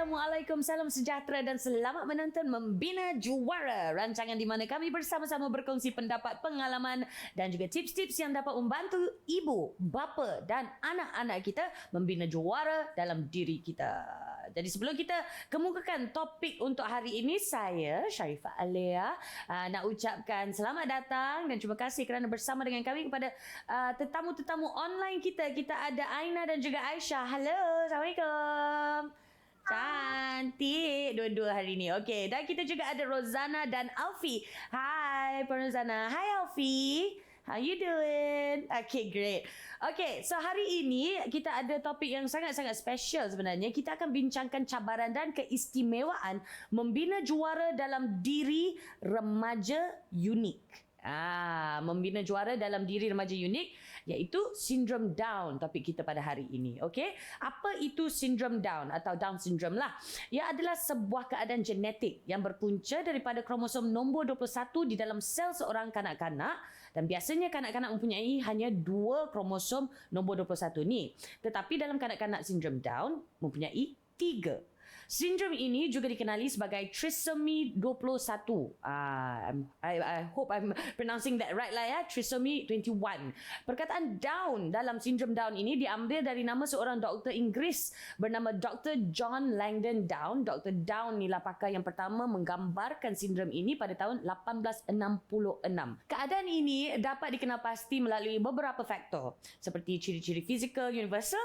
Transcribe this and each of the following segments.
Assalamualaikum, salam sejahtera dan selamat menonton Membina Juara, rancangan di mana kami bersama-sama berkongsi pendapat, pengalaman dan juga tips-tips yang dapat membantu ibu, bapa dan anak-anak kita membina juara dalam diri kita. Jadi sebelum kita kemukakan topik untuk hari ini, saya Sharifah Alia nak ucapkan selamat datang dan terima kasih kerana bersama dengan kami kepada tetamu-tetamu online kita. Kita ada Aina dan juga Aisyah. Halo, Assalamualaikum. Cantik dua-dua hari ni. Okey, dan kita juga ada Rozana dan Alfie. Hai Rozana. Hai Alfie. How you doing? Okay, great. Okay, so hari ini kita ada topik yang sangat-sangat special sebenarnya. Kita akan bincangkan cabaran dan keistimewaan membina juara dalam diri remaja unik. Membina juara dalam diri remaja unik, iaitu sindrom Down, topik kita pada hari ini. Okey, apa itu sindrom Down atau Down syndrome lah? Ia adalah sebuah keadaan genetik yang berpunca daripada kromosom nombor 21 di dalam sel seorang kanak-kanak, dan biasanya kanak-kanak mempunyai hanya 2 kromosom nombor 21 ni. Tetapi dalam kanak-kanak sindrom Down mempunyai 3. Sindrom ini juga dikenali sebagai trisomy 21. I hope I'm pronouncing that right lah ya. Trisomy 21. Perkataan Down dalam sindrom Down ini diambil dari nama seorang doktor Inggeris bernama Dr. John Langdon Down. Dr. Down ni lah pakar yang pertama menggambarkan sindrom ini pada tahun 1866. Keadaan ini dapat dikenal pasti melalui beberapa faktor seperti ciri-ciri fizikal universal,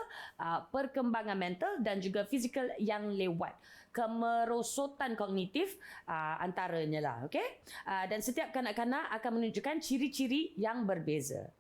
perkembangan mental dan juga fizikal yang lewat. Kemerosotan kognitif antaranya lah. Okay? Dan setiap kanak-kanak akan menunjukkan ciri-ciri yang berbeza.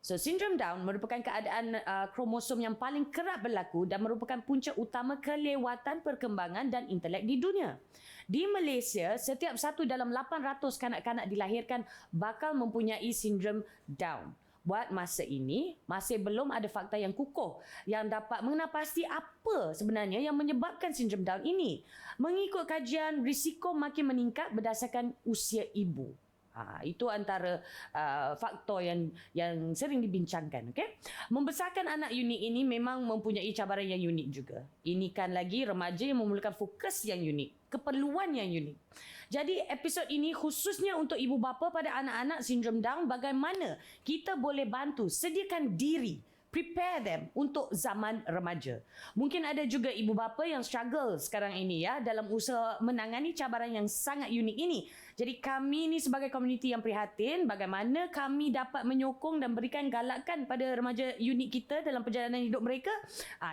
So, sindrom Down merupakan keadaan kromosom yang paling kerap berlaku dan merupakan punca utama kelewatan perkembangan dan intelek di dunia. Di Malaysia, setiap 1 dalam 800 kanak-kanak dilahirkan bakal mempunyai sindrom Down. Buat masa ini, masih belum ada fakta yang kukuh yang dapat mengenal pasti apa sebenarnya yang menyebabkan sindrom Down ini. Mengikut kajian, risiko makin meningkat berdasarkan usia ibu. Itu antara faktor yang sering dibincangkan. Okay? Membesarkan anak unik ini memang mempunyai cabaran yang unik juga. Ini kan lagi remaja yang memerlukan fokus yang unik, keperluan yang unik. Jadi episod ini khususnya untuk ibu bapa pada anak-anak sindrom Down, bagaimana kita boleh bantu sediakan diri, prepare them untuk zaman remaja. Mungkin ada juga ibu bapa yang struggle sekarang ini ya dalam usaha menangani cabaran yang sangat unik ini. Jadi kami ni sebagai komuniti yang prihatin bagaimana kami dapat menyokong dan berikan galakan pada remaja unik kita dalam perjalanan hidup mereka.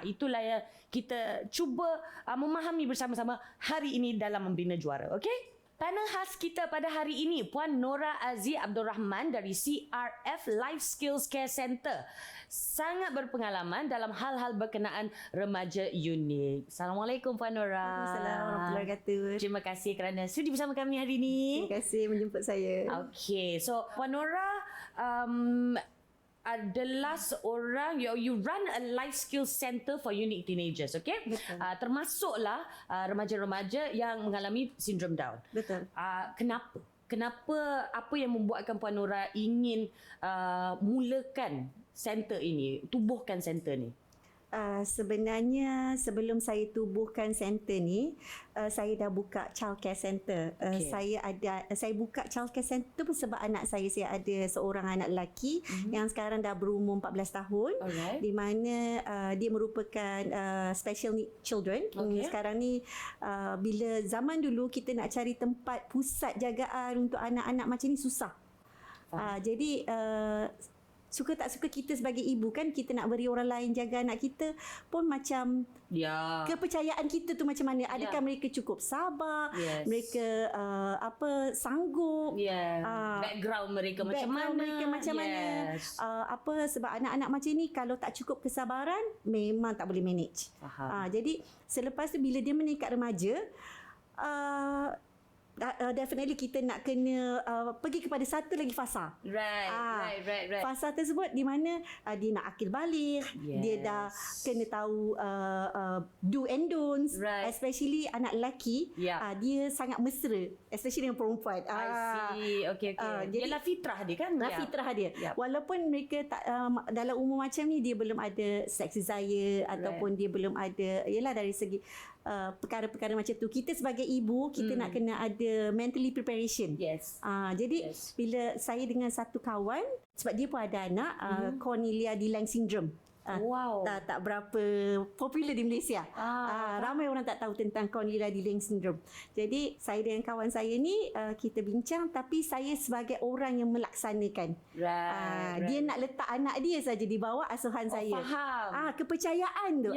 Itulah yang kita cuba memahami bersama-sama hari ini dalam Membina Juara. Okey? Panel khas kita pada hari ini, Puan Nora Aziz Abdul Rahman dari CRF Life Skills Care Center. Sangat berpengalaman dalam hal-hal berkenaan remaja unik. Assalamualaikum Puan Nora. Waalaikumsalam warahmatullahi wabarakatuh. Terima kasih kerana sudi bersama kami hari ini. Terima kasih menjemput saya. Okay, so Puan Nora adalah seorang, you run a life skills center for unique teenagers, okay? Betul. Termasuklah remaja-remaja yang mengalami sindrom Down. Betul. Kenapa, apa yang membuatkan Puan Nora ingin mulakan center ini, tubuhkan center ni? Sebenarnya sebelum saya tubuhkan center ni, saya dah buka childcare center. Okay. Saya buka childcare center pun sebab anak saya ada seorang anak lelaki yang sekarang dah berumur 14 tahun. Alright. Di mana dia merupakan special need children. Okay. Sekarang ni bila zaman dulu kita nak cari tempat pusat jagaan untuk anak-anak macam ni susah. Jadi suka tak suka kita sebagai ibu kan, kita nak beri orang lain jaga anak kita pun macam kepercayaan kita tu macam mana, adakah mereka cukup sabar, mereka sanggup, background mereka macam mana, sebab anak-anak macam ni kalau tak cukup kesabaran memang tak boleh manage. Jadi selepas tu bila dia meningkat remaja, definitely kita nak kena pergi kepada satu lagi fasa. Right. Fasa tersebut di mana dia nak akil balik, dia dah kena tahu do and don'ts, especially anak lelaki. Dia sangat mesra, especially dengan perempuan. I see. Okay. Ialah fitrah dia kan? Fitrah dia. Walaupun mereka tak dalam umur macam ni, dia belum ada sex desire ataupun dia belum ada, ialah dari segi perkara-perkara macam tu. Kita sebagai ibu, kita nak kena ada mentally preparation. Yes. Jadi bila saya dengan satu kawan, sebab dia pun ada anak, Cornelia de Lange syndrome. Wow. Tak berapa popular di Malaysia. Ramai orang tak tahu tentang Cornelia de Lange syndrome. Jadi saya dengan kawan saya ni kita bincang, tapi saya sebagai orang yang melaksanakan. Right. Dia nak letak anak dia saja di bawah asuhan saya. Faham. Kepercayaan tu.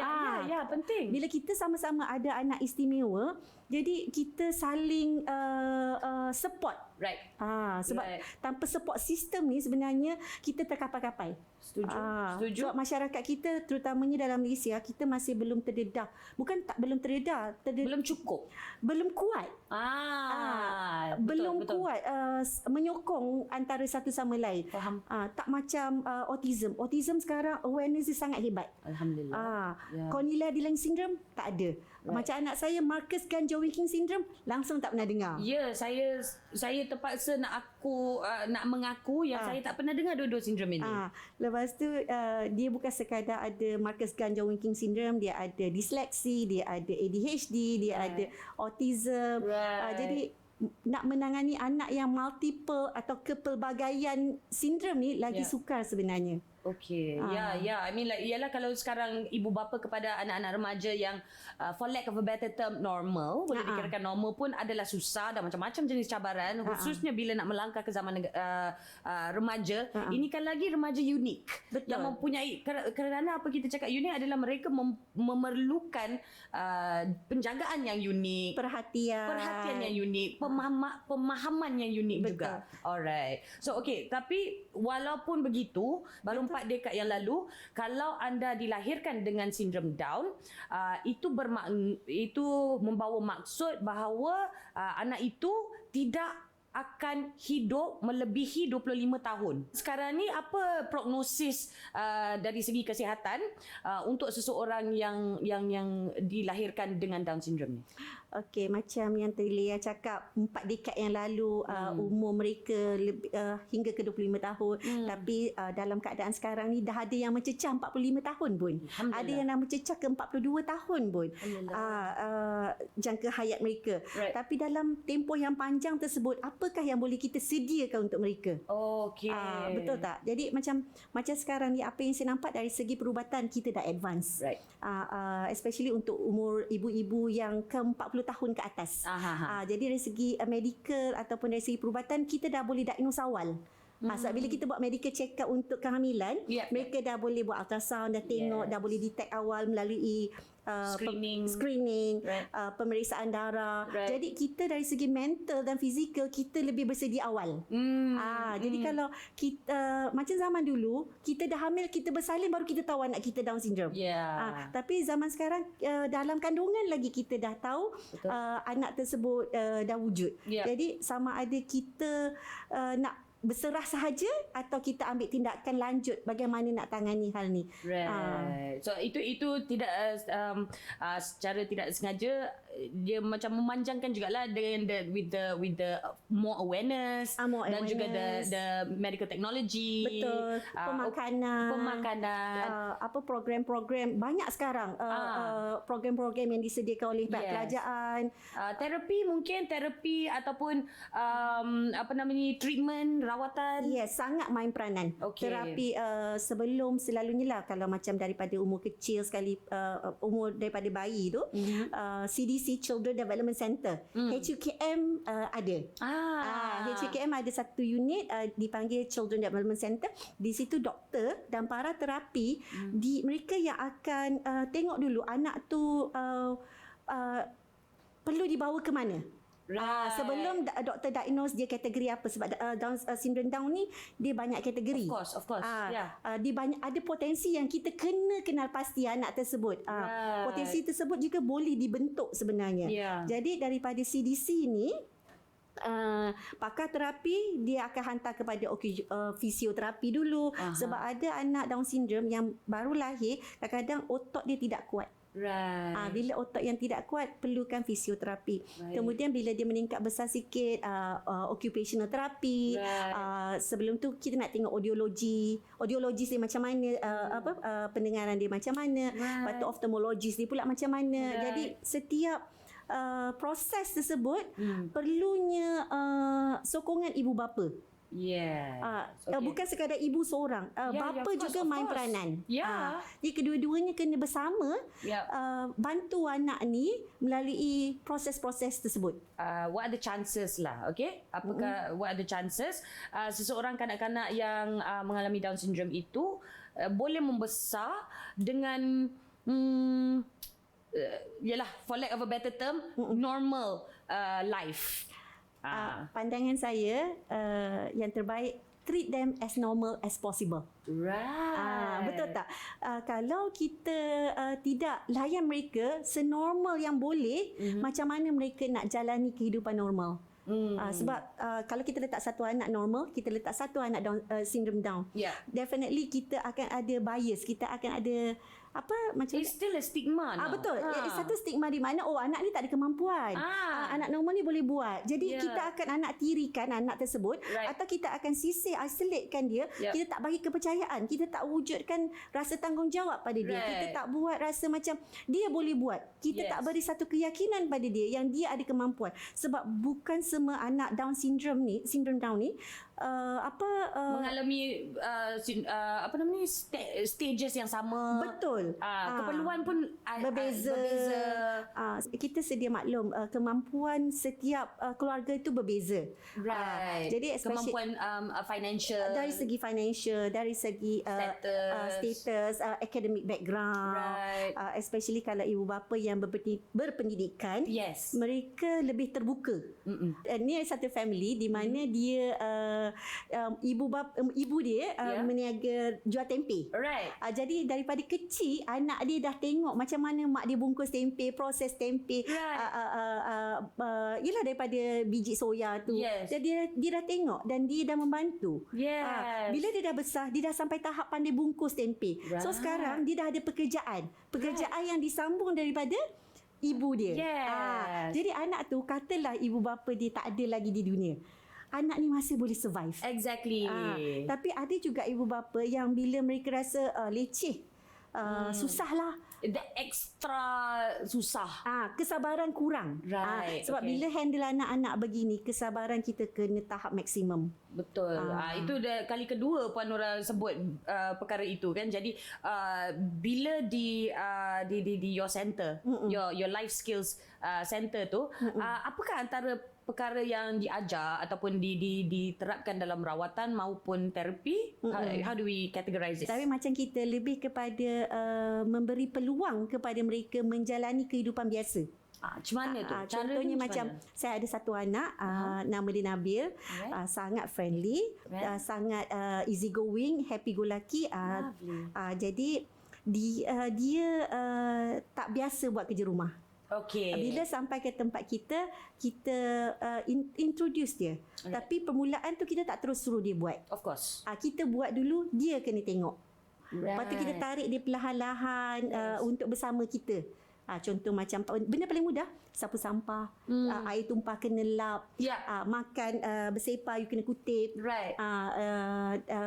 Ya, penting. Bila kita sama-sama ada anak istimewa, jadi kita saling support. Right. Sebab tanpa support system ni sebenarnya kita terkapai-kapai. Setuju. Sebab masyarakat kita terutamanya dalam Malaysia, kita masih belum terdedah. Bukan tak belum terdedah, Belum cukup. belum kuat. Belum betul. kuat menyokong antara satu sama lain. Faham. Tak macam autism. Autism sekarang awareness dia sangat hebat. Alhamdulillah. Cornelia de Lange syndrome tak ada. Macam anak saya Marcus Ganjow-Winking syndrome, langsung tak pernah dengar. Ya, saya terpaksa nak mengaku yang saya tak pernah dengar dua-dua sindrom ini. Lepas tu dia bukan sekadar ada Marcus Ganjow-Winking syndrome, dia ada disleksi, dia ada ADHD, dia ada autism. Jadi nak menangani anak yang multiple atau kepelbagaian sindrom ni lagi sukar sebenarnya. Okay. I mean like ialah kalau sekarang ibu bapa kepada anak-anak remaja yang for lack of a better term normal, boleh dikirakan normal pun adalah susah dan macam-macam jenis cabaran, khususnya bila nak melangkah ke zaman remaja. Ini kan lagi remaja unik. Betul. Yang mempunyai, kerana apa kita cakap unik adalah mereka memerlukan penjagaan yang unik, perhatian yang unik, pemahaman yang unik juga. Alright. So okay, tapi walaupun begitu, baru 4 dekad yang lalu, kalau anda dilahirkan dengan sindrom Down, itu membawa maksud bahawa anak itu tidak akan hidup melebihi 25 tahun. Sekarang ni apa prognosis dari segi kesihatan untuk seseorang yang dilahirkan dengan Down syndrome ni? Okey, macam yang tadi Lea cakap, 4 dekad yang lalu umur mereka hingga ke 25 tahun. Tapi dalam keadaan sekarang ni dah ada yang mencecah 45 tahun pun. Ada yang dah mencecah ke 42 tahun pun. Jangka hayat mereka. Right. Tapi dalam tempoh yang panjang tersebut, apakah yang boleh kita sediakan untuk mereka? Okey. Betul tak? Jadi macam sekarang ni, apa yang saya nampak dari segi perubatan kita dah advance. Right. Especially untuk umur ibu-ibu yang ke 40 tahun ke atas. Jadi dari segi medical ataupun dari segi perubatan, kita dah boleh diagnose awal. Sebab bila kita buat medical check up untuk kehamilan, mereka dah boleh buat ultrasound, dah tengok, dah boleh detect awal melalui screening, pemeriksaan darah. Jadi kita dari segi mental dan fizikal, kita lebih bersedia awal. Jadi kalau kita macam zaman dulu, kita dah hamil, kita bersalin baru kita tahu anak kita Down syndrome. Tapi zaman sekarang dalam kandungan lagi kita dah tahu anak tersebut dah wujud. Jadi sama ada kita nak berserah sahaja atau kita ambil tindakan lanjut bagaimana nak tangani hal ni. Right. So itu tidak secara tidak sengaja dia macam memanjangkan jugalah dengan with the more awareness, dan juga the medical technology. Betul. Pemakanan. Apa program-program banyak sekarang. Program-program yang disediakan oleh pihak kerajaan. Terapi ataupun treatment, rawatan. sangat main peranan. Terapi sebelum selalunya lah, kalau macam daripada umur kecil sekali, umur daripada bayi tu, CDC Children Development Center, HUKM ada. HUKM ada satu unit dipanggil Children Development Center. Di situ doktor dan para terapi mereka yang akan tengok dulu anak tu perlu dibawa ke mana. Sebelum doktor diagnose dia kategori apa, sebab sindrom Down ni dia banyak kategori. Of course. Dia banyak, ada potensi yang kita kena kenal pasti anak tersebut. Potensi tersebut juga boleh dibentuk sebenarnya. Jadi daripada CDC ni, pakar terapi dia akan hantar kepada fisioterapi dulu. Sebab ada anak Down syndrome yang baru lahir, kadang-kadang otot dia tidak kuat. Right. Bila otot yang tidak kuat perlukan fisioterapi. Right. Kemudian bila dia meningkat besar sikit occupational therapy. Right. Sebelum tu kita nak tengok audiologis dia macam mana, pendengaran dia macam mana. Right. Lepas tu oftalmologis dia pula macam mana. Right. Jadi setiap proses tersebut perlunya sokongan ibu bapa. Yes. Bukan sekadar ibu seorang, bapa of course, juga of main course. peranan. Ya. Jadi kedua-duanya kena bersama Yep. bantu anak ni melalui proses-proses tersebut. What are the chances lah, okay? Apakah what are the chances seseorang kanak-kanak yang mengalami Down syndrome itu boleh membesar dengan yalah, for lack of a better term, normal life. Pandangan saya yang terbaik, treat them as normal as possible. Right. Betul tak? Kalau kita tidak layan mereka senormal yang boleh, macam mana mereka nak jalani kehidupan normal? Sebab kalau kita letak satu anak normal, kita letak satu anak syndrome Down, definitely kita akan ada bias, kita akan ada It's still a stigma. Betul. Satu stigma di mana anak ni tak ada kemampuan. Anak normal ni boleh buat. Jadi kita akan anak tirikan anak tersebut, atau kita akan isolatekan dia. Kita tak bagi kepercayaan, kita tak wujudkan rasa tanggungjawab pada dia. Kita tak buat rasa macam dia boleh buat. Kita tak beri satu keyakinan pada dia yang dia ada kemampuan. Sebab bukan semua anak Down syndrome Down ni mengalami stages yang sama. Betul. Keperluan pun berbeza. Kita sedia maklum kemampuan setiap keluarga itu berbeza. Right. Jadi kemampuan financial, dari segi financial, dari segi status, academic background. Right. Especially kalau ibu bapa yang berpendidikan, mereka lebih terbuka. Ini satu family di mana dia ibu dia meniaga jual tempe. Right. Jadi daripada kecil anak dia dah tengok macam mana mak dia bungkus tempe, proses tempe. Yelah daripada biji soya tu. Dia dah tengok dan dia dah membantu. Bila dia dah besar, dia dah sampai tahap pandai bungkus tempe. So sekarang dia dah ada pekerjaan yang disambung daripada ibu dia. Jadi anak tu, katalah ibu bapa dia tak ada lagi di dunia, anak ni masih boleh survive. Exactly. Tapi ada juga ibu bapa yang bila mereka rasa leceh, susahlah, extra susah. Kesabaran kurang. Right. Sebab bila handle anak-anak begini, kesabaran kita kena tahap maksimum. Betul. Itu dah kali kedua Puan Nura sebut perkara itu kan. Jadi bila di your center, your life skills center tu, apakah antara perkara yang diajar ataupun diterapkan dalam rawatan maupun terapi? How do we categorize it? Tapi macam kita lebih kepada memberi peluang kepada mereka menjalani kehidupan biasa. Macam mana tu? Contohnya macam saya ada satu anak, nama dia Nabil, sangat friendly, sangat easy going, happy go lucky. Jadi dia tak biasa buat kerja rumah. Bila sampai ke tempat kita introduce dia. Tapi permulaan tu kita tak terus suruh dia buat. Of course. Kita buat dulu, dia kena tengok. Lepas tu kita tarik dia perlahan-lahan untuk bersama kita. Contoh macam benda paling mudah, sapu sampah, air tumpah kena lap, makan bersepah you kena kutip.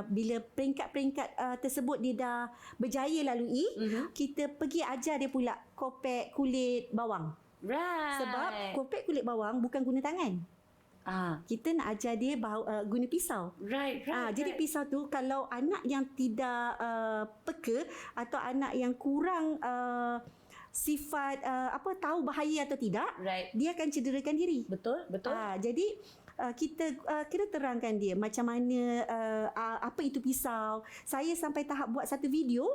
Bila peringkat-peringkat tersebut dia dah berjaya lalui, kita pergi ajar dia pula kopek kulit bawang. Sebab kopek kulit bawang bukan guna tangan. Kita nak ajar dia guna pisau. Jadi pisau tu kalau anak yang tidak peka atau anak yang kurang sifat tahu bahaya atau tidak, dia akan cederakan diri. Betul. Jadi kita kena terangkan dia macam mana apa itu pisau. Saya sampai tahap buat satu video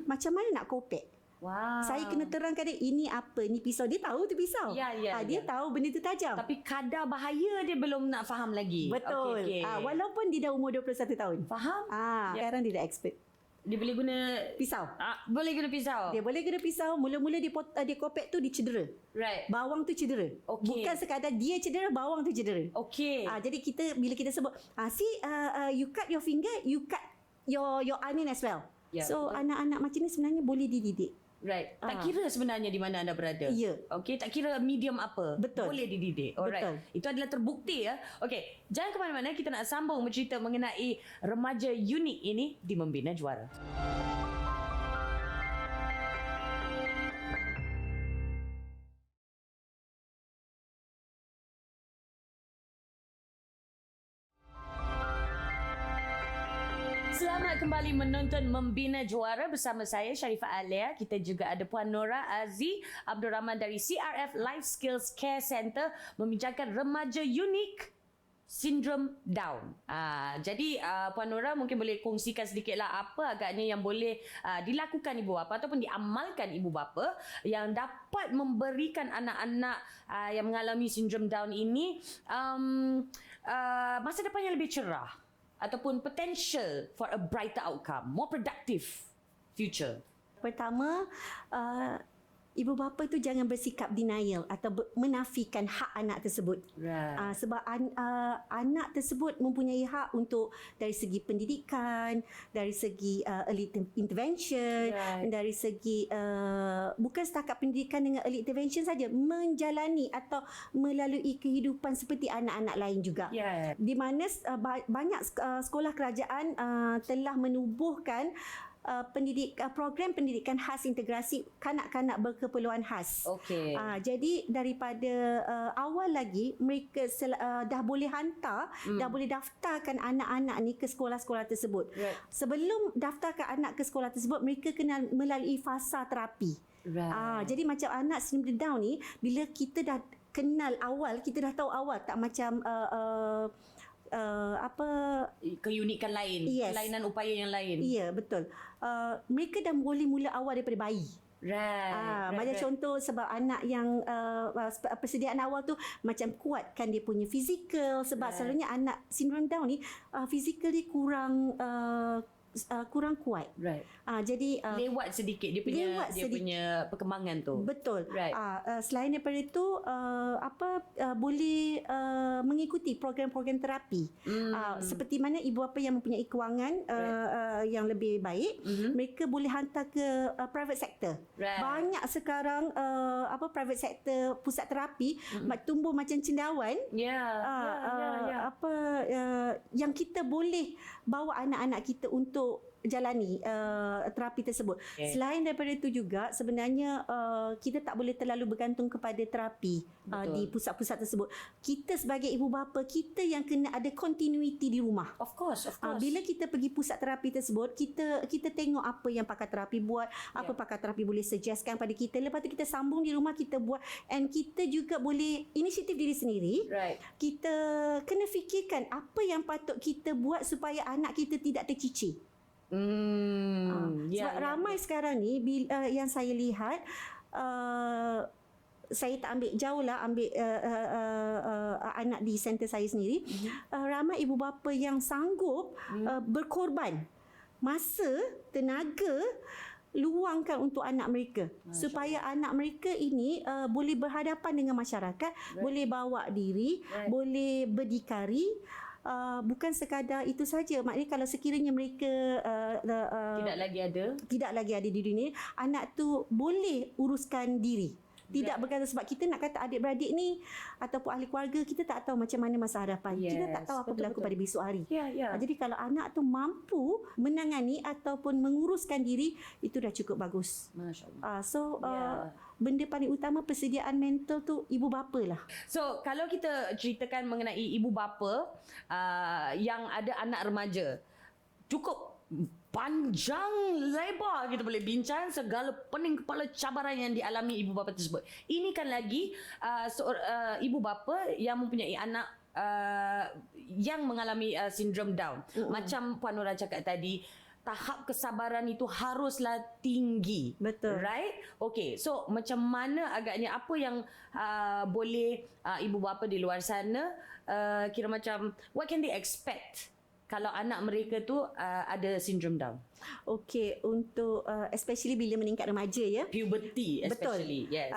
macam mana nak kopek. Saya kena terangkan dia, ini apa, ni pisau. Dia tahu tu pisau. Dia tahu benda tu tajam. Tapi kadar bahaya dia belum nak faham lagi. Betul. Walaupun dia dah umur 21 tahun. Faham? Sekarang dia dah expert. Dia boleh guna pisau. Boleh guna pisau. Dia boleh guna pisau. Mula-mula dia kopek tu dia cedera. Bawang tu cedera. Bukan sekadar dia cedera, bawang tu cedera. Jadi bila kita sebut, you cut your finger, you cut your onion as well. So anak-anak macam ni sebenarnya boleh dididik. Right. Tak kira sebenarnya di mana anda berada. Ya. Okey, tak kira medium apa. Betul. Boleh dididik. Alright. Betul. Itu adalah terbukti ya. Okey, jangan ke mana-mana, kita nak sambung bercerita mengenai remaja unik ini di Membina Juara. Selamat kembali menonton Membina Juara bersama saya Sharifah Alia. Kita juga ada Puan Nora Azzi Abdul Rahman dari CRF Life Skills Care Center membincangkan remaja unik sindrom Down. Jadi Puan Nora mungkin boleh kongsikan sedikitlah apa agaknya yang boleh dilakukan ibu bapa ataupun diamalkan ibu bapa yang dapat memberikan anak-anak yang mengalami sindrom Down ini masa depan yang lebih cerah ataupun potential for a brighter outcome, more productive future. Pertama, ibu bapa tu jangan bersikap denial atau menafikan hak anak tersebut. Right. Sebab anak tersebut mempunyai hak untuk dari segi pendidikan, dari segi early intervention, Right. dari segi bukan setakat pendidikan dengan early intervention saja, menjalani atau melalui kehidupan seperti anak-anak lain juga. Yeah. Di mana banyak sekolah kerajaan telah menubuhkan program pendidikan khas integrasi kanak-kanak berkeperluan khas. Okey. Jadi daripada awal lagi mereka dah boleh hantar, dah boleh daftarkan anak-anak ni ke sekolah-sekolah tersebut. Right. Sebelum daftarkan anak ke sekolah tersebut, mereka kena melalui fasa terapi. Right. Jadi macam anak sindrom Down ni, bila kita dah kenal awal, kita dah tahu awal, tak macam keunikan lain, Yes. kelainan upaya yang lain. ya, betul. Mereka dah boleh mula awal daripada bayi. Right. Macam contoh sebab anak yang persediaan awal tu macam kuatkan dia punya fizikal, sebab selalunya anak sindrom Down ni fizikal dia kurang kuat. Right. Jadi Lewat sedikit dia punya perkembangan tu. betul. Right. Selain daripada itu boleh mengikuti program-program terapi. Seperti mana ibu bapa yang mempunyai kewangan yang lebih baik, mereka boleh hantar ke private sector. Right. Banyak sekarang private sector pusat terapi tumbuh macam cendawan. Yang kita boleh bawa anak-anak kita untuk jalani terapi tersebut. Okay. Selain daripada itu juga sebenarnya kita tak boleh terlalu bergantung kepada terapi di pusat-pusat tersebut. Kita sebagai ibu bapa, kita yang kena ada continuity di rumah. Of course. Bila kita pergi pusat terapi tersebut, kita tengok apa yang pakar terapi buat, apa pakar terapi boleh suggestkan pada kita. Lepas tu kita sambung di rumah, kita buat, and kita juga boleh inisiatif diri sendiri. Right. Kita kena fikirkan apa yang patut kita buat supaya anak kita tidak tercicir. Sebab ramai sekarang ni yang saya lihat, saya tak ambil jauh lah, ambil anak di center saya sendiri, ramai ibu bapa yang sanggup berkorban masa, tenaga, luangkan untuk anak mereka, supaya anak mereka ini boleh berhadapan dengan masyarakat, boleh bawa diri, boleh berdikari. Bukan sekadar itu saja. Maknanya kalau sekiranya mereka tidak lagi ada di dunia, anak tu boleh uruskan diri. Tidak berkata sebab kita nak kata adik-beradik ni ataupun ahli keluarga, kita tak tahu macam mana masa hadapan. Kita tak tahu apa berlaku pada besok hari. Jadi kalau anak tu mampu menangani ataupun menguruskan diri, itu dah cukup bagus. Masya-Allah. Benda paling utama persediaan mental tu ibu bapa lah. So kalau kita ceritakan mengenai ibu bapa yang ada anak remaja, cukup panjang lebar kita boleh bincang segala pening kepala cabaran yang dialami ibu bapa tersebut. Ini kan lagi ibu bapa yang mempunyai anak yang mengalami sindrom Down. Macam Puan Nora cakap tadi, tahap kesabaran itu haruslah tinggi. Betul. Right? Okay. So macam mana agaknya apa yang boleh ibu bapa di luar sana kira macam what can they expect kalau anak mereka tu ada sindrom Down? Okey, untuk especially bila meningkat remaja ya. Puberty especially. Betul. Yes.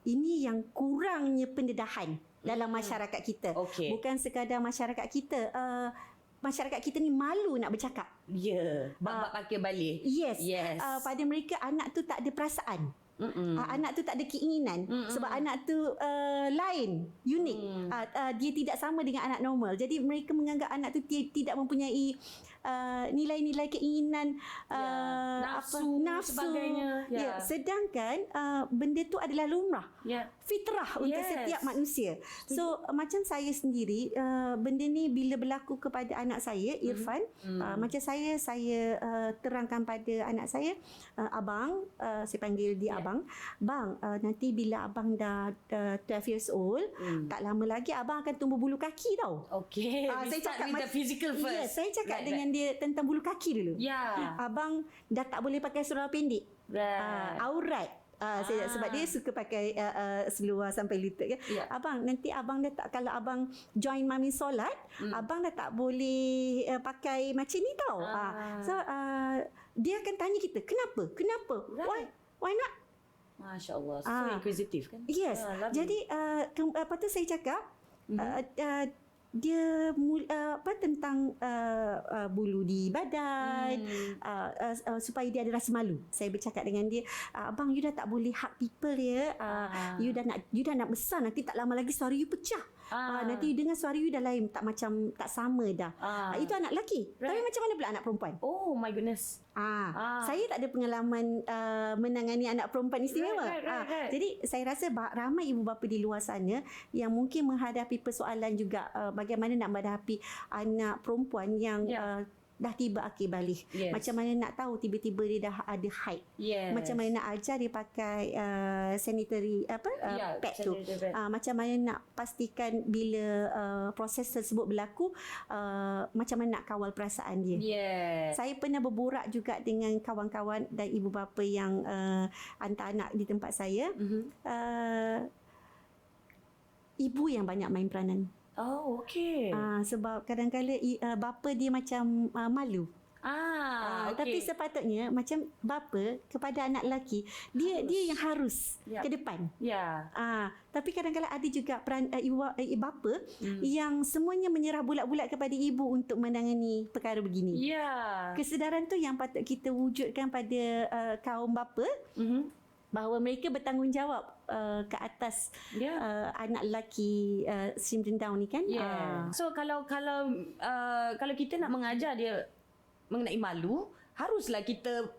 Ini yang kurangnya pendedahan dalam masyarakat kita. Okey. Bukan sekadar masyarakat kita. masyarakat kita ni malu nak bercakap. Ya, bab pakai balik. Yes. Yes. Pada mereka anak tu tak ada perasaan. Anak tu tak ada keinginan sebab anak tu lain, unik. Dia tidak sama dengan anak normal. Jadi mereka menganggap anak tu tidak mempunyai nilai-nilai keinginan, nafsu sebagainya. Ya. Sedangkan benda tu adalah lumrah. Fitrah untuk setiap manusia. So macam saya sendiri, benda ni bila berlaku kepada anak saya, Irfan, macam saya terangkan pada anak saya, abang, saya panggil dia abang, bang, nanti bila abang dah 12 years old, tak lama lagi abang akan tumbuh bulu kaki tau. Okay, saya cakap with the physical first. Yes, saya cakap dengan dia tentang bulu kaki dulu. Abang dah tak boleh pakai seluar pendek. Aurat. Sebab dia suka pakai seluar sampai lutut kan. Abang, nanti abang dah tak, kalau abang join mami solat, abang dah tak boleh pakai macam ni tau. So dia akan tanya kita, kenapa? Why not? Masya Allah, so inquisitive kan. Yes. Jadi lepas tu saya cakap dia tentang bulu di badan, supaya dia ada rasa malu. Saya bercakap dengan dia, abang, you dah tak boleh hug people ya. You dah nak besar, nanti tak lama lagi suara you pecah. Nanti you dengar suara you dah lain, tak sama dah. Itu anak lelaki. Tapi macam mana pula anak perempuan? Oh my goodness. Saya tak ada pengalaman menangani anak perempuan istimewa. Right. Jadi saya rasa ramai ibu bapa di luar sana yang mungkin menghadapi persoalan juga, bagaimana nak menghadapi anak perempuan yang dah tiba akhir balik. Macam mana nak tahu tiba-tiba dia dah ada haid. Macam mana nak ajar dia pakai sanitary pad tu. Macam mana nak pastikan bila proses tersebut berlaku, macam mana nak kawal perasaan dia. Saya pernah berborak juga dengan kawan-kawan dan ibu bapa yang hantar anak di tempat saya. Ibu yang banyak main peranan. Oh, okay. Sebab kadang-kadang bapa dia macam malu. Okay. Tapi sepatutnya macam bapa kepada anak lelaki, dia yang harus ke depan. Tapi kadang-kadang ada juga peran bapa yang semuanya menyerah bulat-bulat kepada ibu untuk menangani perkara begini. Kesedaran tu yang patut kita wujudkan pada kaum bapa. Bahawa mereka bertanggungjawab ke atas anak lelaki syndrome Down ni kan. So kalau kita nak mengajar dia mengenai malu, haruslah kita,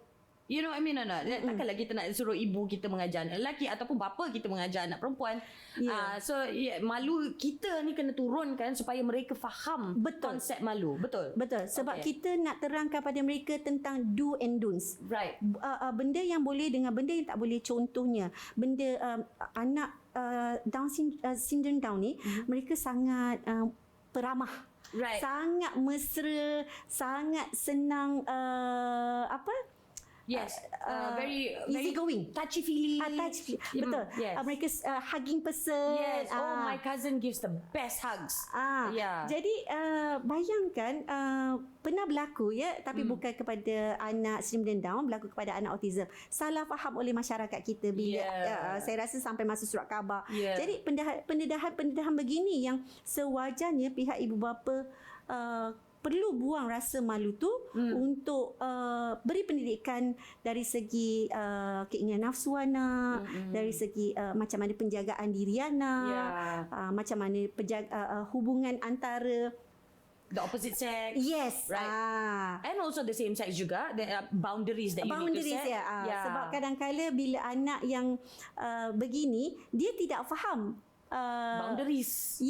you know what I mean or not? Takkanlah kita nak suruh ibu kita mengajar anak lelaki ataupun bapa kita mengajar anak perempuan. Malu kita ni kena turunkan supaya mereka faham konsep malu. Betul. Sebab kita nak terangkan pada mereka tentang do and don'ts. Benda yang boleh dengan benda yang tak boleh. Contohnya, benda anak Down syndrome Down ni, mereka sangat peramah. Sangat mesra, sangat senang very easy going, touchy feely. Betul. Mereka hugging person. Oh, my cousin gives the best hugs. Jadi bayangkan pernah berlaku tapi bukan kepada anak syndrome Down, berlaku kepada anak autism. Salah faham oleh masyarakat kita bila saya rasa sampai masuk surat khabar. Jadi pendedahan begini yang sewajarnya pihak ibu bapa perlu buang rasa malu tu untuk beri pendidikan dari segi keinginan nafsu anak, dari segi macam mana penjagaan diri anak, macam mana hubungan antara the opposite sex. And also the same sex juga. There are boundaries that you need to set. Sebab kadang-kala bila anak yang begini, dia tidak faham boundaries.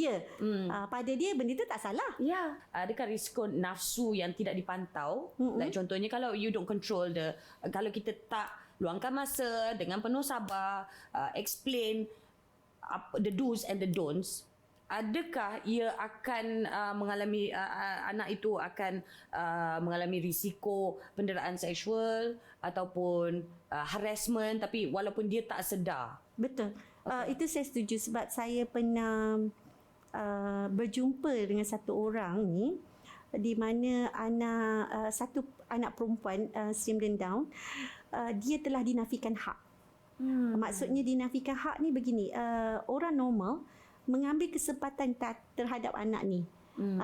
Pada dia benda tu tak salah. Adakah risiko nafsu yang tidak dipantau? Like contohnya kalau you don't control kalau kita tak luangkan masa dengan penuh sabar, explain the do's and the don'ts, adakah ia akan mengalami anak itu akan mengalami risiko penderaan seksual ataupun harassment, tapi walaupun dia tak sedar? Betul. Itu saya setuju sebab saya pernah berjumpa dengan satu orang ni di mana satu anak perempuan syndrome Down, dia telah dinafikan hak. Maksudnya dinafikan hak ni begini, orang normal mengambil kesempatan terhadap anak ni.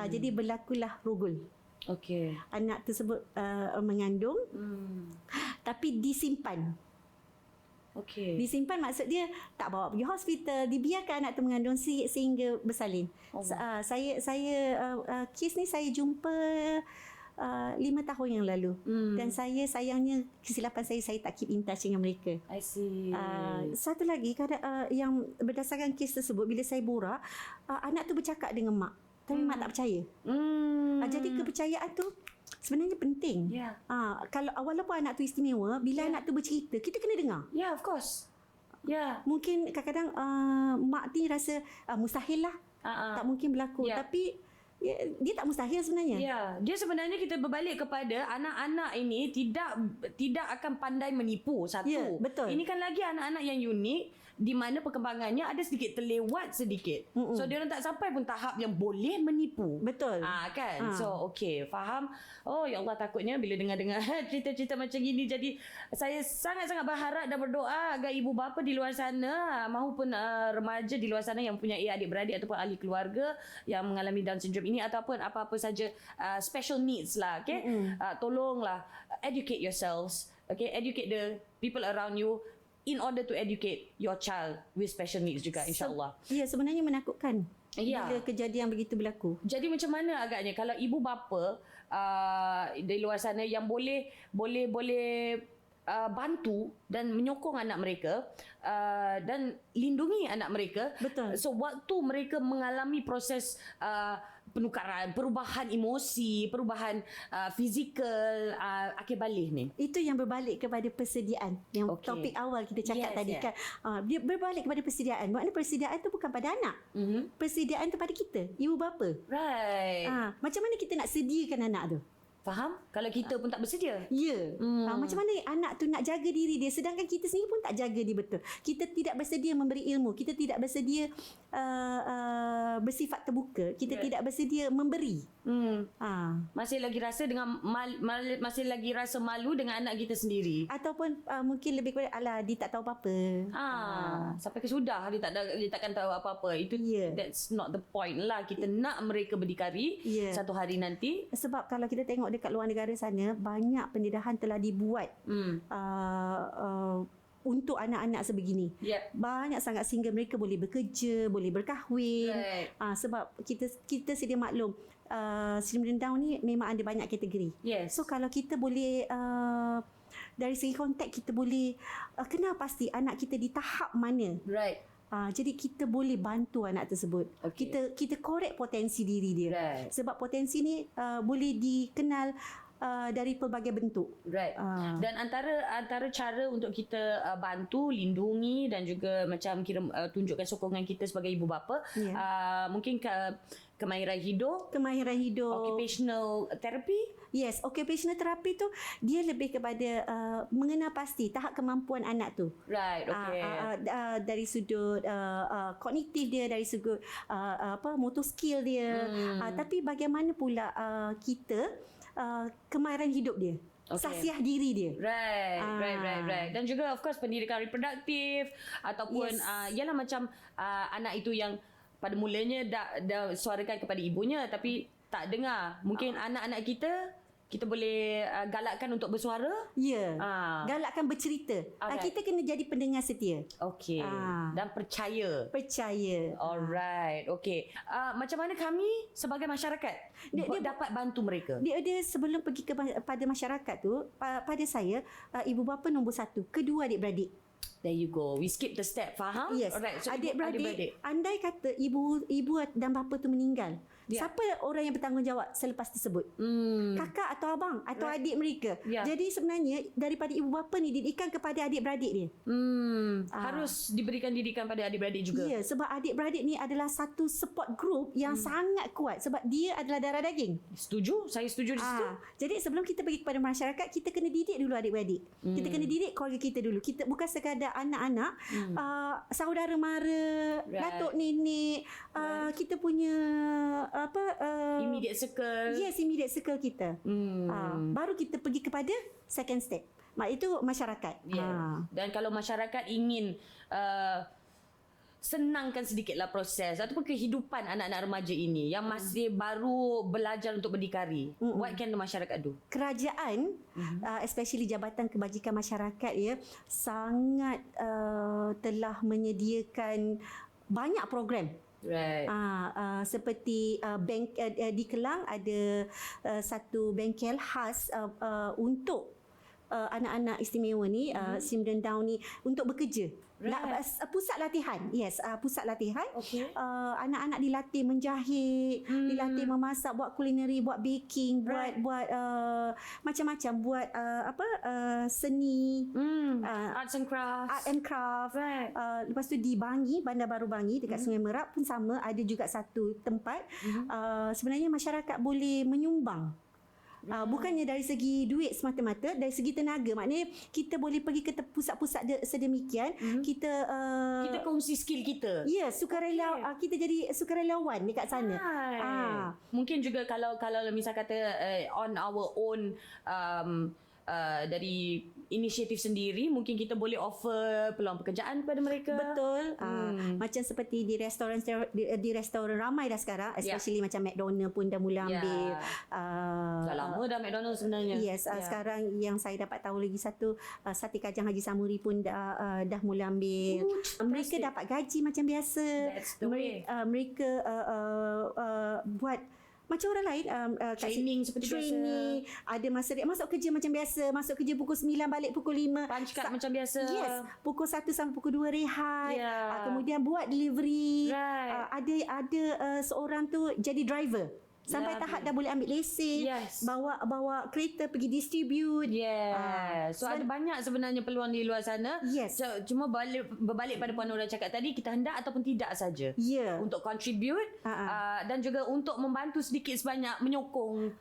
Jadi berlakulah rogol. Okey. Anak tersebut mengandung tapi disimpan. Okey. Disimpan maksud dia tak bawa pergi hospital, dibiarkan anak tu mengandung sehingga bersalin. Kes ni saya jumpa 5 tahun yang lalu. Dan sayangnya kesilapan saya tak keep in touch dengan mereka. I see. Satu lagi yang berdasarkan kes tersebut, bila saya borak, anak tu bercakap dengan mak, tapi mak tak percaya. Jadi kepercayaan tu sebenarnya penting. Yeah. Kalau walaupun anak tu istimewa, bila anak tu bercerita, kita kena dengar. Yeah, of course. Yeah. Mungkin kadang-kadang mak ni rasa mustahil lah. Tak mungkin berlaku. Yeah. Tapi dia tak mustahil sebenarnya. Ya, dia sebenarnya kita berbalik kepada anak-anak ini tidak akan pandai menipu satu. Ya, betul. Ini kan lagi anak-anak yang unik di mana perkembangannya ada sedikit terlewat sedikit. So dia orang tak sampai pun tahap yang boleh menipu. Betul. Kan. So okey, faham. Oh ya Allah, takutnya bila dengar-dengar cerita-cerita macam ini, jadi saya sangat-sangat berharap dan berdoa agar ibu bapa di luar sana maupun remaja di luar sana yang punya adik-beradik ataupun ahli keluarga yang mengalami Down syndrome ini ataupun apa-apa saja special needs lah, okey. Tolonglah educate yourselves, okay? Educate the people around you in order to educate your child with special needs juga, insya-Allah. Ya, sebenarnya menakutkan. Ya. Bila kejadian begitu berlaku. Jadi macam mana agaknya kalau ibu bapa di luar sana yang boleh bantu dan menyokong anak mereka dan lindungi anak mereka. Betul. So waktu mereka mengalami proses penukaran, perubahan emosi, perubahan fizikal, akhir balik ni. Itu yang berbalik kepada persediaan. Yang topik awal kita cakap tadi kan. Dia berbalik kepada persediaan. Maknanya persediaan tu bukan pada anak. Persediaan tu pada kita, ibu bapa. Right. Macam mana kita nak sediakan anak tu? Faham? Kalau kita pun tak bersedia. Ya. Macam mana anak tu nak jaga diri dia sedangkan kita sendiri pun tak jaga dia betul. Kita tidak bersedia memberi ilmu. Kita tidak bersedia bersifat terbuka. Kita tidak bersedia memberi. Masih lagi rasa dengan masih lagi rasa malu dengan anak kita sendiri. Ataupun mungkin lebih kepada alah dia tak tahu apa-apa. Sampai ke sudah dia takkan tahu apa-apa. Itu that's not the point lah. Kita nak mereka berdikari satu hari nanti. Sebab kalau kita tengok dekat luar negara sana, banyak pendedahan telah dibuat untuk anak-anak sebegini. Banyak sangat sehingga mereka boleh bekerja, boleh berkahwin. Sebab kita sedia maklum, syndrome Down ni memang ada banyak kategori. So kalau kita boleh dari segi konteks kita boleh kenal pasti anak kita di tahap mana. Jadi kita boleh bantu anak tersebut. Kita korek potensi diri dia. Sebab potensi ni boleh dikenal dari pelbagai bentuk. Dan antara cara untuk kita bantu, lindungi dan juga macam kira tunjukkan sokongan kita sebagai ibu bapa, mungkin kemahiran hidup, occupational therapy. Yes, occupational therapy tu dia lebih kepada mengenal pasti tahap kemampuan anak tu. Dari sudut kognitif dia, dari sudut motor skill dia. Tapi bagaimana pula kita kemahiran hidup dia. Saksiah diri dia. Right. Dan juga of course pendidikan reproduktif ataupun ialah macam anak itu yang pada mulanya dah suarakan kepada ibunya tapi tak dengar. Mungkin anak-anak kita boleh galakkan untuk bersuara. Galakkan bercerita. Kita kena jadi pendengar setia. Dan percaya. Alright. Macam mana kami sebagai masyarakat dia dapat bantu mereka? Dia sebelum pergi kepada masyarakat tu, pada saya ibu bapa nombor 1, kedua adik-beradik. There you go. We skip the step. Faham? Yes. Alright. So adik-beradik. Andai kata ibu dan bapa tu meninggal, siapa orang yang bertanggungjawab selepas tersebut? Kakak atau abang atau adik mereka. Jadi sebenarnya daripada ibu bapa ni didikan kepada adik-beradik dia. Harus diberikan didikan pada adik-beradik juga. Ya, sebab adik-beradik ni adalah satu support group yang sangat kuat sebab dia adalah darah daging. Setuju? Saya setuju di situ. Jadi sebelum kita pergi kepada masyarakat, kita kena didik dulu adik-beradik. Kita kena didik keluarga kita dulu. Kita bukan sekadar anak-anak, saudara mara, datuk nenek, kita punya immediate circle. Yes, immediate circle kita. Baru kita pergi kepada second step. Itu masyarakat. Dan kalau masyarakat ingin senangkan sedikitlah proses ataupun kehidupan anak-anak remaja ini yang masih baru belajar untuk berdikari. What can the masyarakat do? Kerajaan, especially Jabatan Kebajikan Masyarakat ya, sangat telah menyediakan banyak program. Right. Seperti bank di Kelang ada satu bengkel khas untuk anak-anak istimewa ni, Children Down ni untuk bekerja. Right. Pusat latihan. Yes, pusat latihan. Okay. Anak-anak dilatih menjahit, dilatih memasak, buat kulineri, buat baking, buat macam-macam, buat seni, Arts and crafts. art and craft. Right. Lepas tu di Bangi, Bandar Baru Bangi dekat Sungai Merak pun sama, ada juga satu tempat. Sebenarnya masyarakat boleh menyumbang. Bukannya dari segi duit semata-mata, dari segi tenaga. Maknanya kita boleh pergi ke pusat-pusat sedemikian, kita kongsi skill kita. ya, sukarela, kita jadi sukarelawan dekat sana. Mungkin juga kalau misal kata on our own dari inisiatif sendiri, mungkin kita boleh offer peluang pekerjaan kepada mereka. Betul. Macam seperti di restoran ramai dah sekarang, especially macam McDonald pun dah mula ambil. Dah lama dah McDonald sebenarnya. Yes, sekarang yang saya dapat tahu lagi satu, Sate Kajang Haji Samuri pun dah mula ambil. Mereka dapat gaji macam biasa. That's the way. Mereka buat macam orang lain, Training seperti training, ada masa dia masuk kerja macam biasa, masuk kerja pukul 9 balik pukul 5, punch card macam biasa. Yes, pukul 1 sampai pukul 2 rehat. Kemudian buat delivery. Ada seorang tu jadi driver. Sampai tahap dah boleh ambil lesen, bawa kereta pergi distribute. So ada banyak sebenarnya peluang di luar sana. So, cuma berbalik pada Puan Nora cakap tadi, kita hendak ataupun tidak saja untuk contribute dan juga untuk membantu sedikit sebanyak menyokong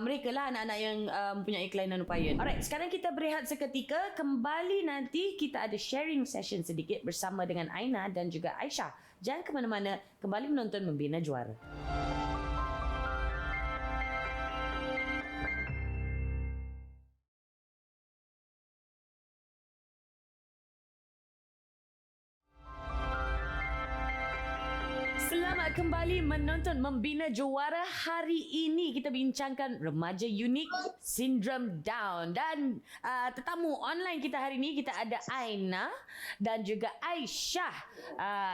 mereka lah, anak-anak yang mempunyai kelainan upaya. Alright, sekarang kita berehat seketika. Kembali nanti kita ada sharing session sedikit bersama dengan Aina dan juga Aisyah. Jangan ke mana-mana, kembali menonton Membina Juara. Selamat kembali menonton Membina Juara. Hari ini kita bincangkan remaja unik sindrom Down. Dan tetamu online kita hari ini, kita ada Aina dan juga Aisyah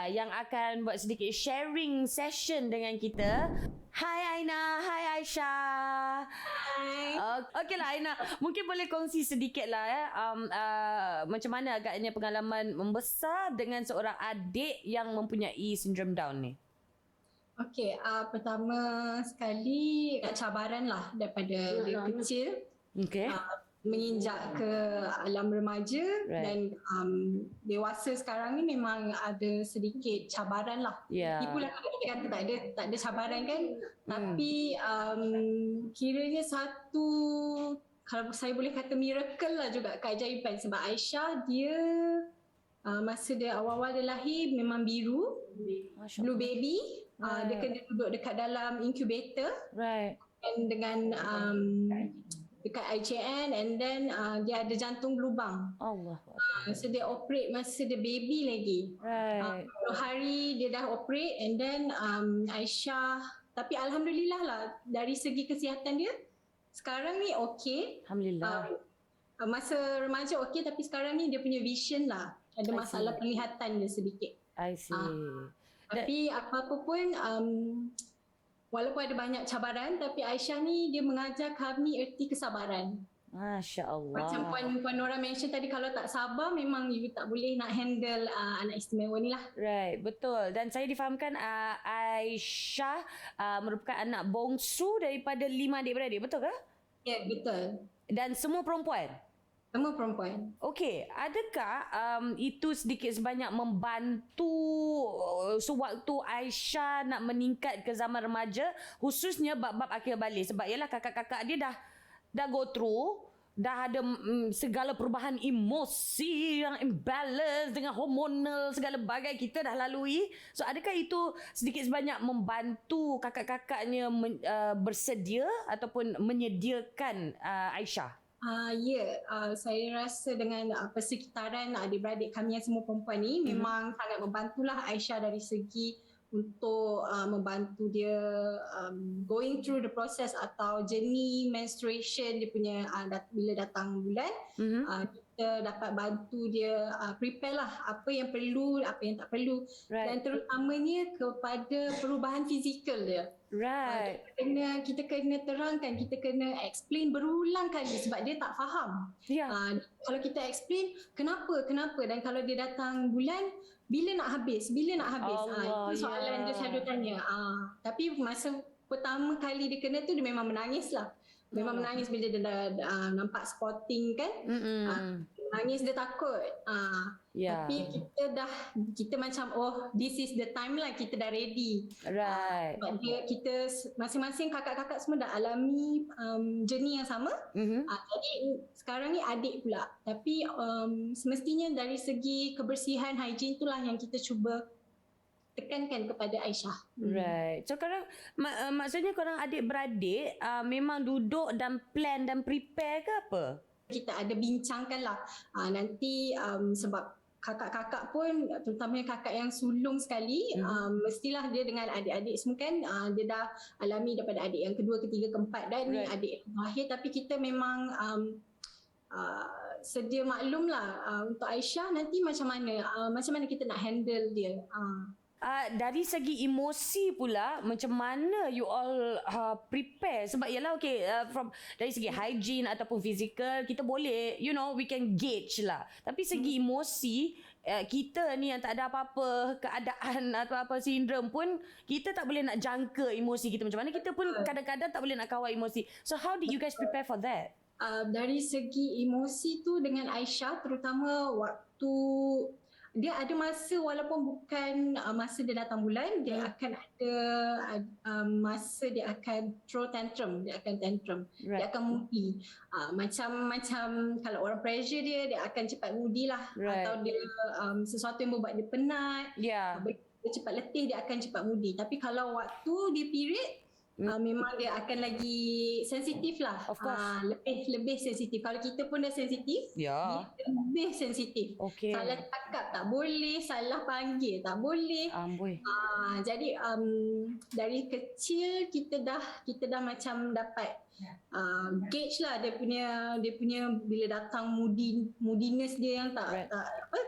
yang akan buat sedikit sharing session dengan kita. Hai Aina, hai Aisyah. Hai. Okeylah Aina, mungkin boleh kongsi sedikit lah macam mana agaknya pengalaman membesar dengan seorang adik yang mempunyai sindrom Down ni? Okey, pertama sekali cabaran lah daripada dia kecil. Menginjak ke alam remaja dan dewasa sekarang ni memang ada sedikit cabaran lah. Itulah kita kata tak ada cabaran kan. Tapi kiranya satu, kalau saya boleh kata miracle lah juga, keajaiban. Sebab Aisyah dia masa dia awal-awal dia lahir memang biru, blue baby. Dia kena duduk dekat dalam incubator. And dengan dekat IJN, and then dia ada jantung berlubang. So dia operate masa dia baby lagi. 10 hari dia dah operate, and then Aisyah, tapi Alhamdulillah lah dari segi kesihatan dia sekarang ni okey. Alhamdulillah. Masa remaja okey, tapi sekarang ni dia punya vision lah ada masalah penglihatan dia sedikit. I see. Tapi apa-apa pun walaupun ada banyak cabaran, tapi Aisyah ni dia mengajar kami erti kesabaran. Masya Allah. Macam Puan Nora mention tadi, kalau tak sabar memang you tak boleh nak handle anak istimewa ni lah. Right, betul. Dan saya difahamkan Aisyah merupakan anak bongsu daripada 5 adik-beradik, betul ke? Ya, betul. Dan semua perempuan? Semua perempuan. Okey, adakah itu sedikit sebanyak membantu sewaktu Aisyah nak meningkat ke zaman remaja, khususnya bab-bab akhir balik? Sebab ialah kakak-kakak dia dah go through, dah ada segala perubahan emosi yang imbalance dengan hormonal, segala bagai kita dah lalui. So adakah itu sedikit sebanyak membantu kakak-kakaknya bersedia ataupun menyediakan Aisyah? Saya rasa dengan persekitaran adik-beradik kami yang semua perempuan ni memang sangat membantulah Aisyah dari segi untuk membantu dia going through the process atau journey menstruation dia punya bila datang bulan. Kita dapat bantu dia prepare lah apa yang perlu, apa yang tak perlu, dan terutamanya kepada perubahan fizikal dia. Right. Kita kena terangkan, kita kena explain berulang kali sebab dia tak faham. Kalau kita explain kenapa dan kalau dia datang bulan bila nak habis. Itu soalan dia selalu tanya. Tapi masa pertama kali dia kena tu dia memang menangis lah. Memang menangis bila dia dah nampak spotting kan. Menangis, dia takut. Tapi kita macam this is the time lah, kita dah ready. Right. Sebab kita masing-masing kakak-kakak semua dah alami journey yang sama. Jadi sekarang ni adik pula. Tapi semestinya dari segi kebersihan, hygiene itulah yang kita cuba tekankan kepada Aisyah. Right. So korang maksudnya korang adik-beradik memang duduk dan plan dan prepare ke apa? Kita ada bincangkan lah. Nanti sebab kakak-kakak pun, terutamanya kakak yang sulung sekali, mestilah dia dengan adik-adik semua kan, dia dah alami daripada adik yang kedua, ketiga, keempat dan ni adik yang terakhir. Tapi kita memang sedia maklum lah untuk Aisyah nanti macam mana kita nak handle dia. Dari segi emosi pula, macam mana you all prepare? Sebab ialah from dari segi hygiene ataupun physical, kita boleh, we can gauge lah. Tapi segi emosi, kita ni yang tak ada apa-apa keadaan atau apa sindrom pun, kita tak boleh nak jangka emosi kita macam mana. Kita pun kadang-kadang tak boleh nak kawal emosi. So how did you guys prepare for that? Dari segi emosi tu dengan Aisyah, terutama waktu dia ada masa, walaupun bukan masa dia datang bulan, dia akan ada masa dia akan throw tantrum, dia akan moody. Macam kalau orang pressure dia akan cepat moody lah. Atau dia sesuatu yang membuat dia penat, dia cepat letih, dia akan cepat moody. Tapi kalau waktu dia period, memang dia akan lagi sensitif lah. Of course. Lebih sensitif. Kalau kita pun dah sensitif, dia lebih sensitif. Salah cakap tak boleh, salah panggil tak boleh. Jadi dari kecil kita dah macam dapat gauge lah dia punya bila datang moodiness dia yang tak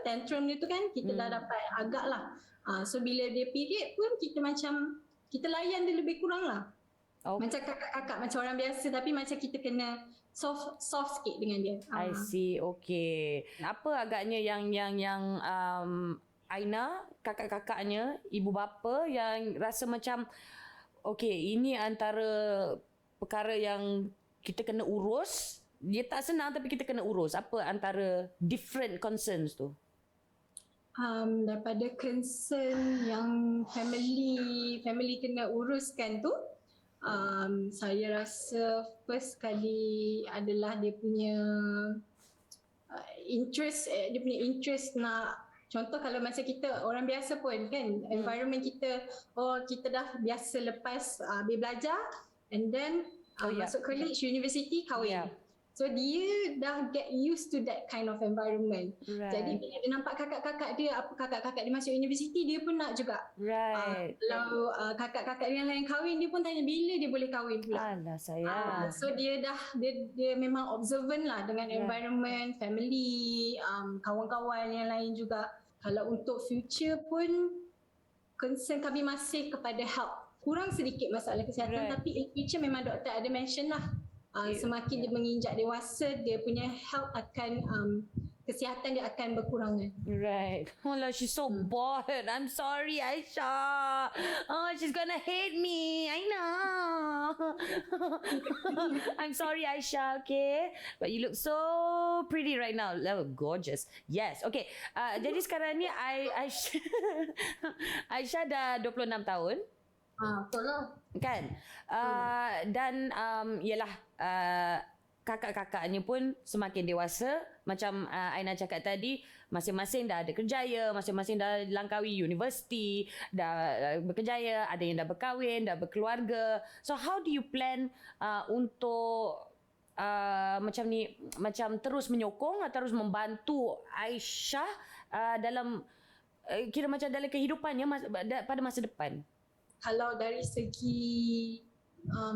tantrum dia tu kan, kita dah dapat agak lah. So bila dia period pun kita layan dia lebih kurang lah. Macam kakak-kakak, macam orang biasa, tapi macam kita kena soft sikit dengan dia. I see. Okay. Apa agaknya yang Aina, kakak-kakaknya, ibu bapa yang rasa macam ini antara perkara yang kita kena urus. Dia tak senang tapi kita kena urus. Apa antara different concerns tu? Daripada concern yang family kena uruskan tu, saya rasa first kali adalah dia punya interest nak, contoh kalau macam kita orang biasa pun kan, environment kita dah biasa lepas habis belajar and then masuk college, university, kahwin. So dia dah get used to that kind of environment. Jadi bila dia nampak kakak-kakak dia masuk universiti, dia pun nak juga. Kalau kakak-kakak yang lain kahwin, dia pun tanya bila dia boleh kahwin pula. Alah sayang. So dia memang observant lah dengan environment, family, kawan-kawan yang lain juga. Kalau untuk future pun, concern kami masih kepada health. Kurang sedikit masalah kesihatan, tapi in future memang doktor ada mention lah. Semakin dia menginjak dewasa, dia punya health akan kesihatan dia akan berkurangan. Oh lah, she's so bored. I'm sorry, Aisyah. She's gonna hate me. I know. I'm sorry, Aisyah. Okay, but you look so pretty right now. Gorgeous. Yes. Okay. Jadi sekarang ni Aisyah dah 26 tahun. Betul lah. Kan? Dan ialah kakak-kakaknya pun semakin dewasa. Macam Aina cakap tadi, masing-masing dah ada kerjaya, masing-masing dah langkaui universiti, dah berkerjaya, ada yang dah berkahwin, dah berkeluarga. So how do you plan untuk macam ni, macam terus menyokong atau terus membantu Aisyah dalam kira macam dalam kehidupannya pada masa depan? Kalau dari segi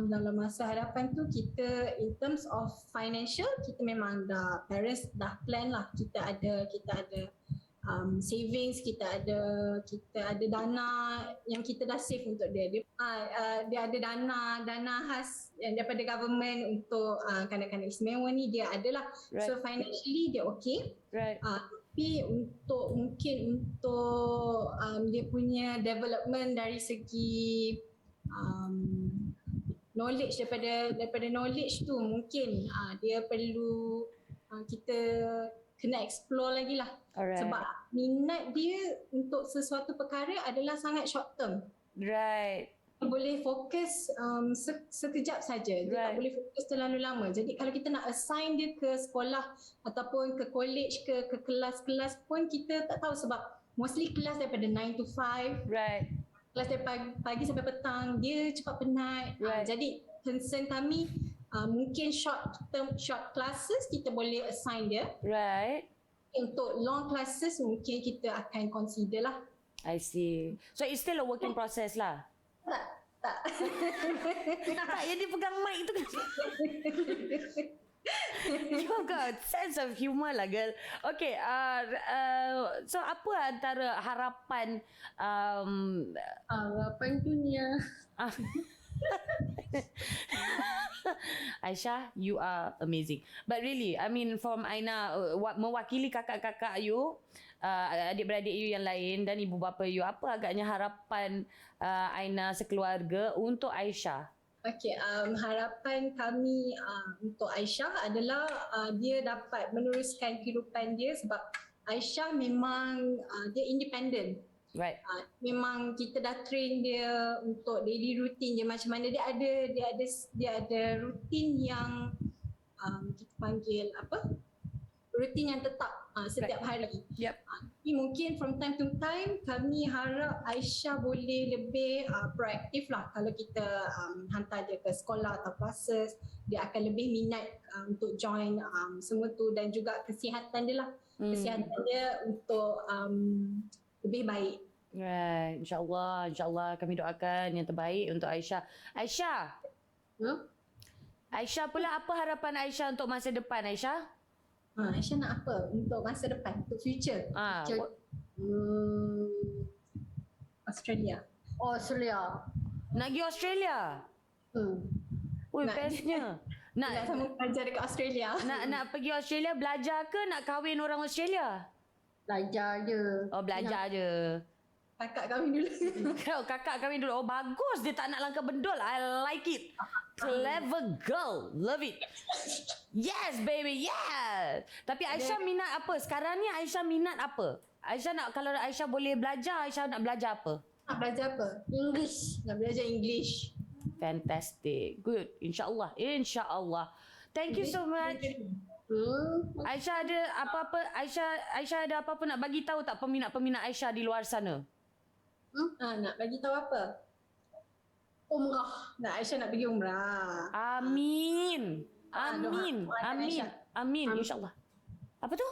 dalam masa hadapan tu, kita in terms of financial, kita memang dah, parents dah plan lah. Kita ada savings, kita ada dana yang kita dah save untuk dia. Dia ada dana khas yang daripada government untuk kanak-kanak istimewa ni, dia adalah. Right. So financially dia okay. Right. Tapi mungkin untuk dia punya development dari segi knowledge, daripada knowledge tu mungkin dia perlu kita kena explore lagi lah. Alright. Sebab minat dia untuk sesuatu perkara adalah sangat short term. Right. Boleh fokus sekejap saja. Dia tak boleh fokus terlalu lama. Jadi kalau kita nak assign dia ke sekolah ataupun ke college, ke kelas-kelas pun kita tak tahu, sebab mostly kelas daripada 9 to 5. Right. Kelas daripada pagi sampai petang, dia cepat penat. Right. Jadi concern kami mungkin short classes kita boleh assign dia. Right. Untuk long classes mungkin kita akan consider lah. I see. So it's still a working process lah. Tak. Tak, yang dia pegang mic tu kan. You got sense of humor lah, girl. Okay, so apa antara harapan Harapan dunia. Aisyah, you are amazing. But really, I mean, from Aina, mewakili kakak-kakak you, adik-beradik you yang lain dan ibu bapa you, apa agaknya harapan Aina sekeluarga untuk Aisyah? Okay, harapan kami untuk Aisyah adalah dia dapat meneruskan kehidupan dia, sebab Aisyah memang dia independent. Right. Memang kita dah train dia untuk daily routine dia macam mana. Dia ada rutin yang kita panggil apa? Rutin yang tetap setiap hari. Yep. Tapi mungkin from time to time kami harap Aisyah boleh lebih proaktif lah. Kalau kita hantar dia ke sekolah atau classes, dia akan lebih minat untuk join semua tu, dan juga kesihatan dia lah. Kesihatan dia untuk lebih baik. Right. InsyaAllah kami doakan yang terbaik untuk Aisyah. Aisyah. Aisyah pula, apa harapan Aisyah untuk masa depan, Aisyah? Aisyah nak apa untuk masa depan, untuk future? Australia. Nak pergi Australia? Ui, bestnya. Nak sama belajar dekat Australia. Nak pergi Australia belajar ke nak kahwin orang Australia? Belajar je. Oh, belajar je. Kakak kahwin dulu. Kakak kahwin dulu. Oh, bagus. Dia tak nak langkah bendul. I like it. Clever girl. Love it. Yes, baby. Yes. Tapi Aisyah minat apa? Sekarang ni Aisyah minat apa? Aisyah nak, kalau Aisyah boleh belajar, Aisyah nak belajar apa? Nak belajar apa? English. Nak belajar English. Fantastic. Good. InsyaAllah. InsyaAllah. Thank you so much. Aisyah ada apa-apa, Aisyah ada apa-apa nak bagi tahu tak peminat-peminat Aisyah di luar sana? Nak bagi tahu apa? Umrah. Aisyah nak pergi umrah. Amin. Amin. Doa Amin. Aisyah. Amin. InsyaAllah. Apa tu?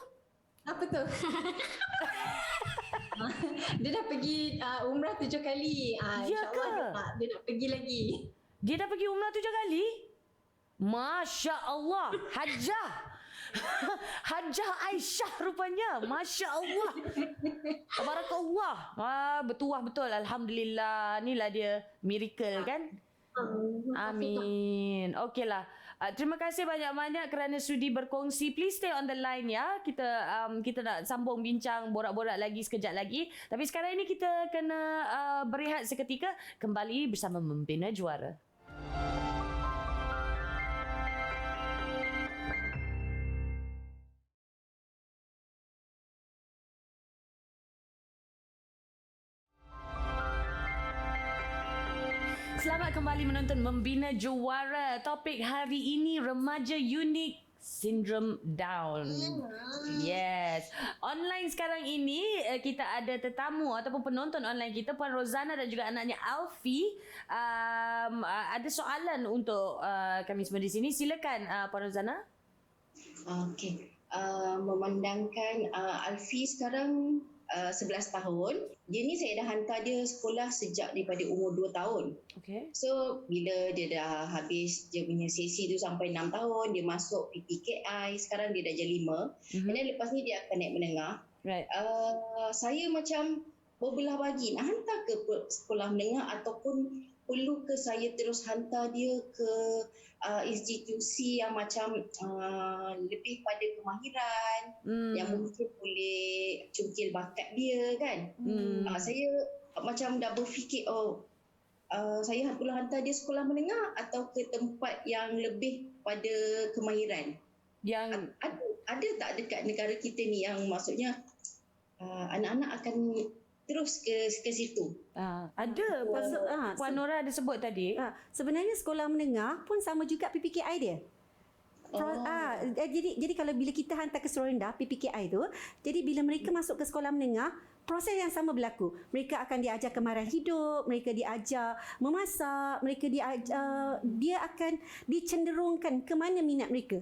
Apa tu? Dia dah pergi umrah 7 kali. Ya ke? Dia nak pergi lagi. Dia dah pergi umrah 7 kali? Masya Allah. Hajjah. Hajjah Aisyah rupanya. Masya Allah. Barakallah. Bertuah betul. Alhamdulillah. Inilah dia miracle kan? Amin. Okeylah. Terima kasih banyak-banyak kerana sudi berkongsi. Please stay on the line ya. Kita nak sambung bincang, borak-borak lagi sekejap lagi. Tapi sekarang ini kita kena berehat seketika. Kembali bersama Membina Juara. Selamat kembali menonton Membina Juara. Topik hari ini, remaja unik, Sindrom Down. Yes. Yes. Online sekarang ini kita ada tetamu ataupun penonton online kita, Puan Rozana dan juga anaknya Alfie. Ada soalan untuk kami semua di sini. Silakan Puan Rozana. Okey. Memandangkan Alfie sekarang 11 tahun. Dia ni saya dah hantar dia sekolah sejak daripada umur 2 tahun. Okay. So bila dia dah habis dia punya sesi tu sampai 6 tahun, dia masuk PPKI, sekarang dia dah jadi 5. And then lepas ni dia akan naik menengah. Right. Saya macam berbelah bagi nak hantar ke sekolah menengah ataupun perlu ke saya terus hantar dia ke institusi yang macam lebih pada kemahiran yang mungkin boleh cungkil bakat dia kan. Saya macam dah berfikir saya perlu hantar dia sekolah menengah atau ke tempat yang lebih pada kemahiran. Yang ada tak dekat negara kita ni yang maksudnya anak-anak akan terus ke situ? Ada. Puan Nora ada sebut tadi. Sebenarnya sekolah menengah pun sama juga PPKI dia. Jadi kalau bila kita hantar ke sekolah rendah PPKI tu, jadi bila mereka masuk ke sekolah menengah, proses yang sama berlaku. Mereka akan diajar kemahiran hidup, mereka diajar memasak, mereka dia akan dicenderungkan ke mana minat mereka.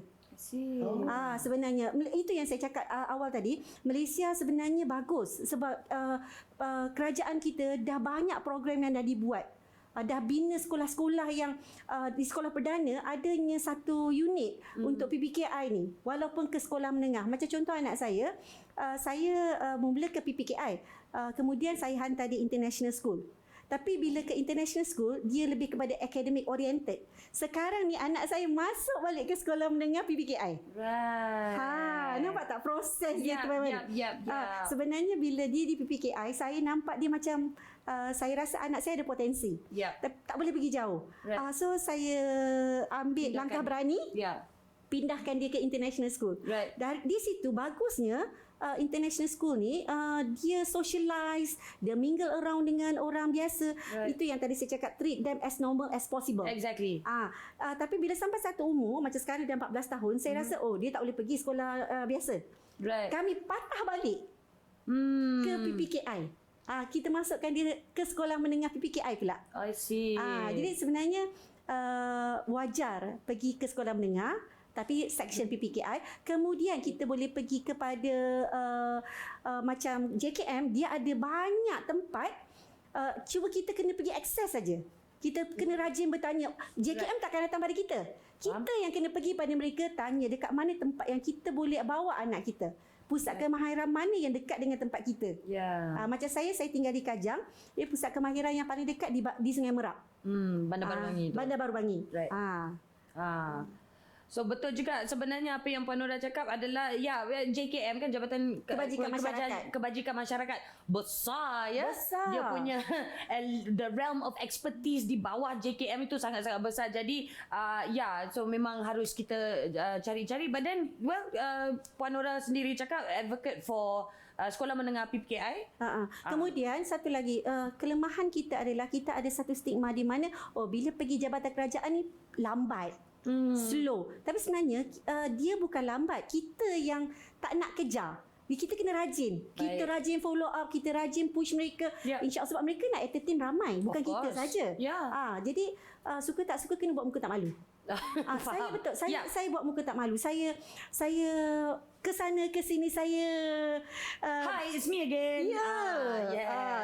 Sebenarnya itu yang saya cakap awal tadi, Malaysia sebenarnya bagus sebab kerajaan kita dah banyak program yang dah dibuat. Dah bina sekolah-sekolah yang di sekolah perdana adanya satu unit untuk PPKI ni walaupun ke sekolah menengah. Macam contoh anak saya mula ke PPKI, kemudian saya hantar di international school. Tapi bila ke international school, dia lebih kepada academic oriented. Sekarang ni anak saya masuk balik ke sekolah menengah PPKI. Right. Nampak tak proses dia tu? Sebenarnya bila dia di PPKI, saya nampak dia macam saya rasa anak saya ada potensi. Tak boleh pergi jauh. Right. So saya ambil langkah berani. Pindahkan dia ke international school. Right. Dan di situ bagusnya international school ni dia socialize, dia mingle around dengan orang biasa. Right. Itu yang tadi saya cakap, treat them as normal as possible. Exactly. Tapi bila sampai satu umur macam sekarang dia 14 tahun, saya rasa dia tak boleh pergi sekolah biasa. Right. Kami patah balik ke PPKI. Kita masukkan dia ke sekolah menengah PPKI pula. I see. Jadi sebenarnya wajar pergi ke sekolah menengah tapi section PPKI. Kemudian kita boleh pergi kepada macam JKM, dia ada banyak tempat. Cuba kita kena pergi akses saja. Kita kena rajin bertanya. JKM takkan datang pada kita. Kita yang kena pergi pada mereka, tanya dekat mana tempat yang kita boleh bawa anak kita. Pusat kemahiran mana yang dekat dengan tempat kita. Macam saya tinggal di Kajang. Dia pusat kemahiran yang paling dekat di Sungai Merak. Bandar Baru Bangi. Bandar Baru Bangi. Right. So betul juga sebenarnya apa yang Puan Nora cakap adalah JKM kan Jabatan Kebajikan Masyarakat besar ya. Besar. Dia punya the realm of expertise di bawah JKM itu sangat-sangat besar. Jadi so memang harus kita cari-cari. But then Puan Nora sendiri cakap advocate for sekolah menengah PPKI. Kemudian satu lagi, kelemahan kita adalah kita ada satu stigma di mana bila pergi jabatan kerajaan ni lambat. Slow. Tapi sebenarnya dia bukan lambat. Kita yang tak nak kejar. Kita kena rajin. Kita rajin follow up, kita rajin push mereka. InsyaAllah sebab mereka nak entertain ramai, bukan kita saja. Jadi suka tak suka kena buat muka tak malu. Saya betul. Saya buat muka tak malu. Saya ke sana ke sini Hi, it's me again.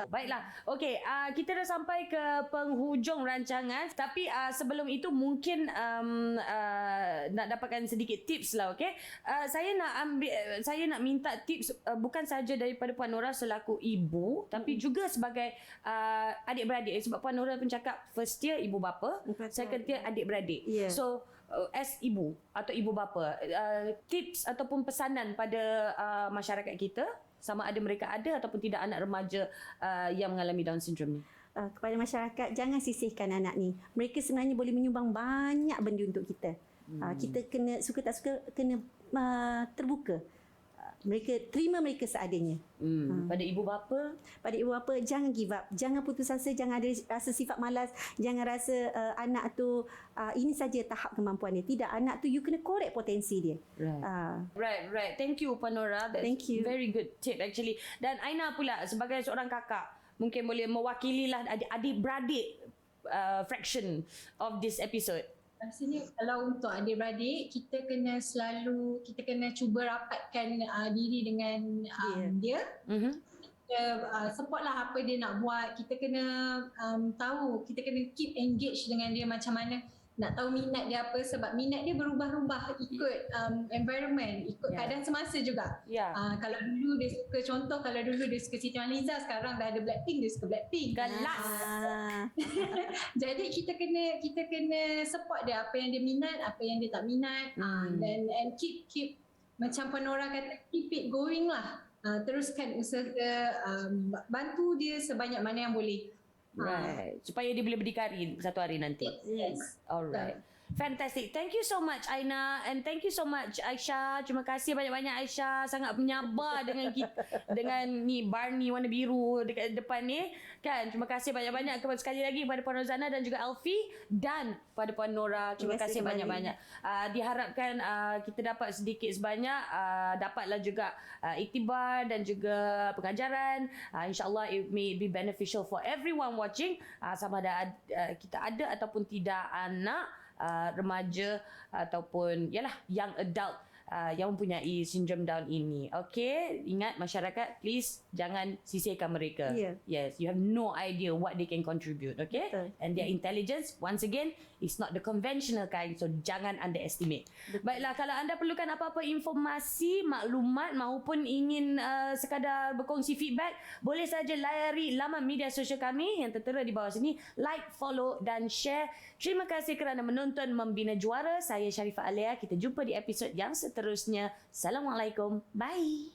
Baiklah. Okey, kita dah sampai ke penghujung rancangan, tapi sebelum itu mungkin nak dapatkan sedikit tips lah, okey. Saya nak minta tips bukan saja daripada Puan Nora selaku ibu, tapi juga sebagai adik-beradik, sebab Puan Nora pun cakap first year ibu bapa, second year adik-beradik. So as ibu atau ibu bapa, tips ataupun pesanan pada masyarakat kita, sama ada mereka ada ataupun tidak anak remaja yang mengalami Down syndrome ni. Kepada masyarakat, jangan sisihkan anak ni. Mereka sebenarnya boleh menyumbang banyak benda untuk kita. Kita kena suka tak suka kena terbuka. Mereka terima mereka seadanya. Pada ibu bapa, Pada ibu bapa, jangan give up, jangan putus asa, jangan ada rasa sifat malas, jangan rasa anak tu ini saja tahap kemampuan dia. Tidak, anak tu you kena korek potensi dia. Right. Thank you Panora. That's Thank you. Very good tip actually. Dan Aina pula sebagai seorang kakak, mungkin boleh mewakililah adik-beradik fraction of this episode. Rasanya kalau untuk adik-beradik, kita kena cuba rapatkan diri dengan dia. Kita support lah apa dia nak buat. Kita kena tahu, kita kena keep engaged dengan dia macam mana. Nak tahu minat dia apa, sebab minat dia berubah-ubah ikut environment, ikut keadaan semasa juga. Kalau dulu dia suka, contoh kalau dulu dia suka Siti Nurhaliza, sekarang dah ada Blackpink, dia suka Blackpink. Galas. Jadi kita kena support dia apa yang dia minat, apa yang dia tak minat, dan keep macam Panora kata, keep it going lah. Teruskan usaha, bantu dia sebanyak mana yang boleh. Right. Supaya dia boleh berdikari satu hari nanti. Yes. Alright. Fantastic. Thank you so much Aina, and thank you so much Aisyah. Terima kasih banyak-banyak Aisyah, sangat menyabar dengan kita, dengan ni Barney warna biru dekat depan ni kan. Terima kasih banyak-banyak sekali lagi kepada Puan Rozana dan juga Alfie, dan pada Puan Nora. Terima kasih banyak-banyak. Diharapkan kita dapat sedikit sebanyak dapatlah juga iktibar dan juga pengajaran. InsyaAllah it may be beneficial for everyone watching, sama ada kita ada ataupun tidak anak, remaja ataupun young adult yang mempunyai sindrom Down ini. Okay, ingat masyarakat, please jangan sisihkan mereka. Yes, you have no idea what they can contribute. Okay, Betul. and their intelligence once again is not the conventional kind, so jangan underestimate. Baiklah, kalau anda perlukan apa-apa informasi, maklumat maupun ingin sekadar berkongsi feedback, boleh saja layari laman media sosial kami yang tertera di bawah sini. Like, follow dan share. Terima kasih kerana menonton Membina Juara. Saya Sharifah Alia. Kita jumpa di episod yang seterusnya. Assalamualaikum. Bye.